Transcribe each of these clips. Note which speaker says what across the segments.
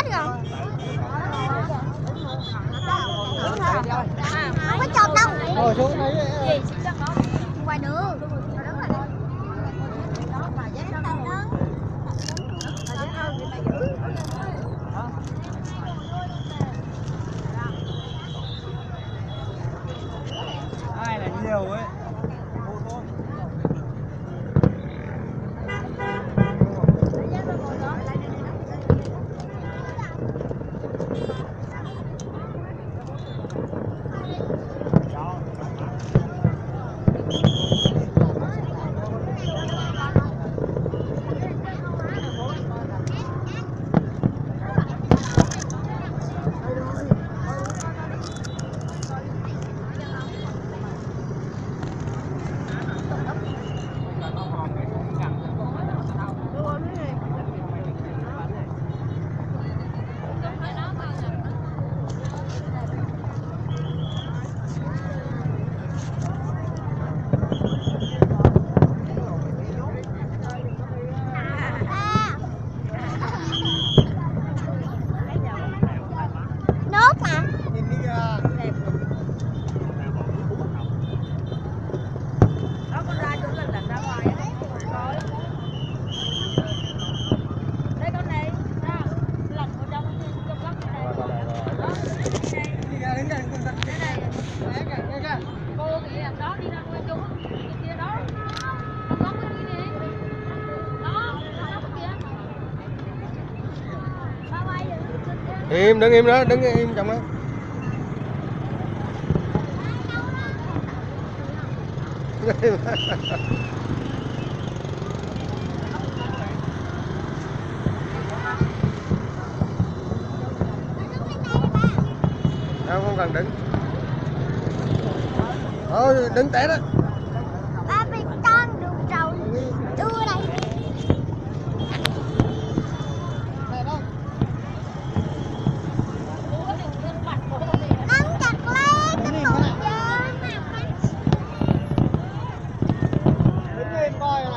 Speaker 1: hết rồi. Không có chọt đâu.
Speaker 2: Ngồi xuống đấy.
Speaker 1: Ngoài đường.
Speaker 2: Ai là nhiều ấy.
Speaker 1: Nước mà.
Speaker 2: Nhìn đi kìa.
Speaker 3: Đó con ra chỗ lần ra ngoài đấy. Đây con này, ra lần vào trong góc này. Đó,
Speaker 2: Đi kìa, đến gần con
Speaker 3: đây này.
Speaker 2: đây kìa.
Speaker 3: Cô kìa, đó đi ra nuôi chung kia đó. Con góc cái kia đi. Đó, góc kia. Ba quay rồi.
Speaker 2: Im, đứng im đó, đứng im chồng đó. Đâu không cần đứng. Thôi đứng té đó.
Speaker 1: Ba bị con đường trầu đưa đây. Nắm chặt lên cái tụi chơi.
Speaker 2: Đứng lên coi nè.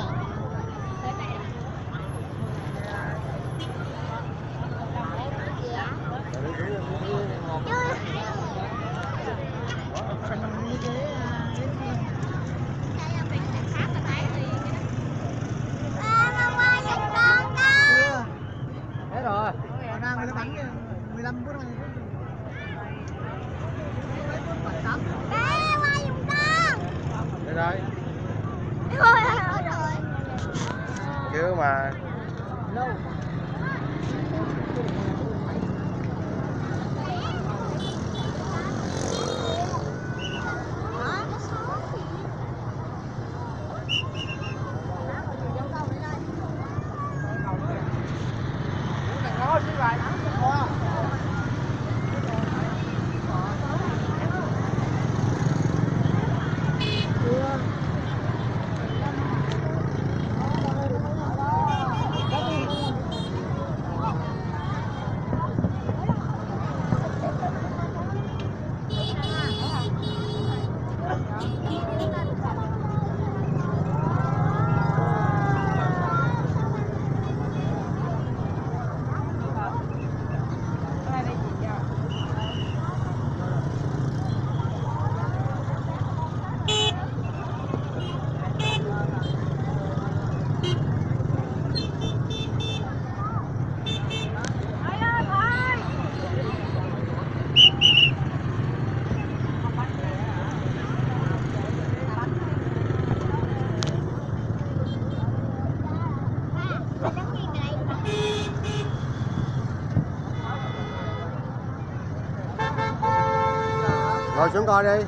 Speaker 2: Thế rồi. Còn đang mới bắn 15 phút thôi.
Speaker 1: Bé qua giùm con.
Speaker 2: Đây đây.
Speaker 1: Thôi rồi.
Speaker 2: Kêu mà. Ngồi xuống coi đi.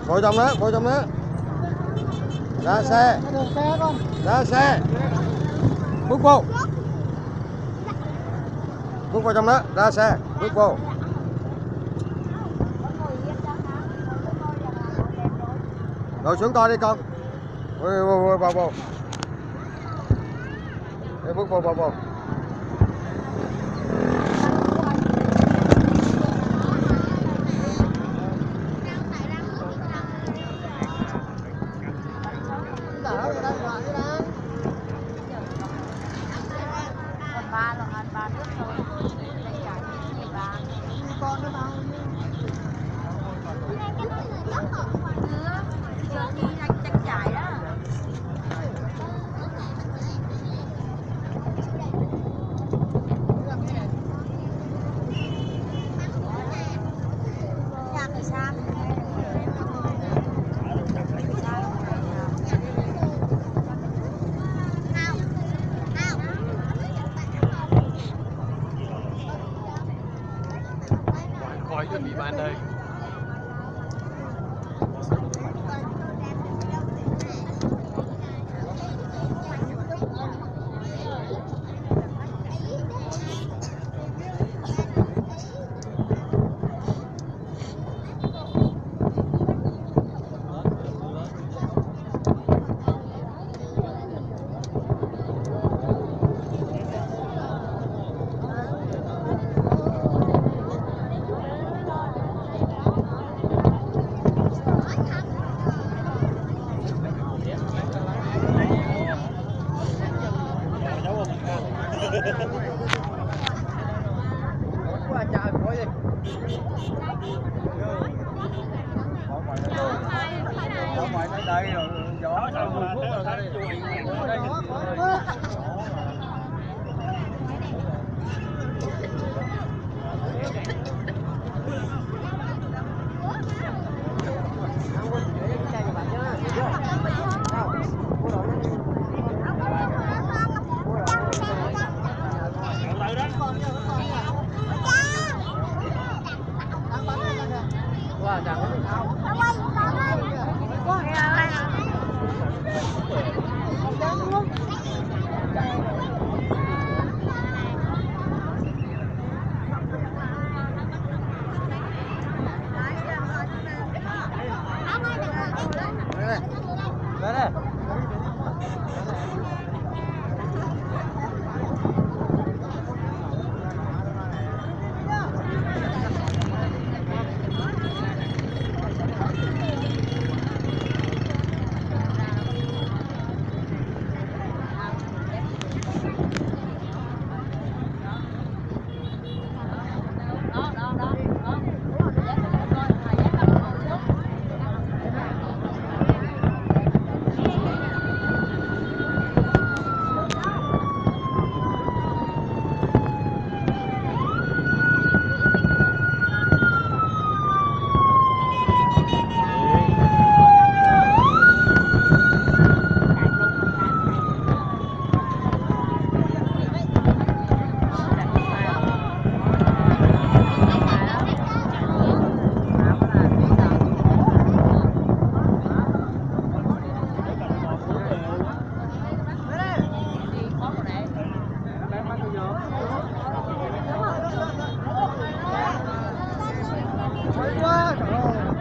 Speaker 2: Ngồi trong đó, ngồi trong đó. Ra xe. Ra xe. Bước vô. Bước vào trong đó, ra xe, bước vô. Ngồi xuống coi đi con. Vô. bước vô.
Speaker 3: Ba lần ăn ba nước thôi.
Speaker 2: Con nó đâu?
Speaker 3: Giờ đi tranh chạy đó.
Speaker 4: Coi cho bị ban đây.
Speaker 2: Quá trời quá đi. Đâu ngoài tới đây rồi, gió sau 10 phút rồi đây. Wow, chẳng có gì đâu. Đây. Hãy subscribe cho kênh Ghiền Mì Gõ để không bỏ lỡ những video hấp dẫn.